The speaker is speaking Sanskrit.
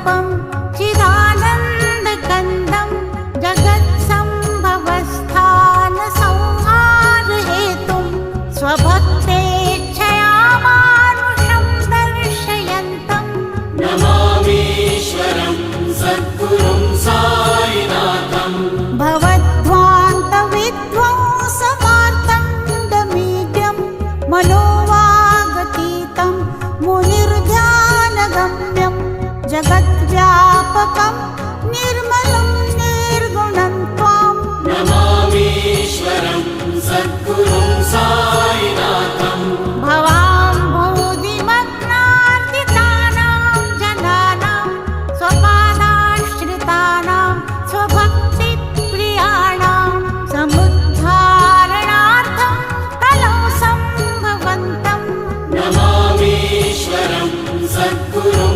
स्वरूपं चिदानन्दकन्दं जगत्सम्भवस्थानसंहारहेतुं स्वभक्तेच्छया मानुषं दर्शयन्तं नमामीश्वरं सद्गुरुं साईनाथं भवद्ध्वान्तविध्वंसमार्तण्डमीड्यं मनोवागतीतं मुनिर्ध्यानगम्यं जगद्व्यापकं निर्मलं निर्गुणं त्वां नमामीश्वरं सद्गुरुं साईनाथं भवाम्भोधिमग्नार्दितानां जनानां स्वपादाश्रितानां स्वभक्तिप्रियाणां समुद्धारणार्थं कलौ सम्भवन्तं नमामीश्वरं सद्गुरुं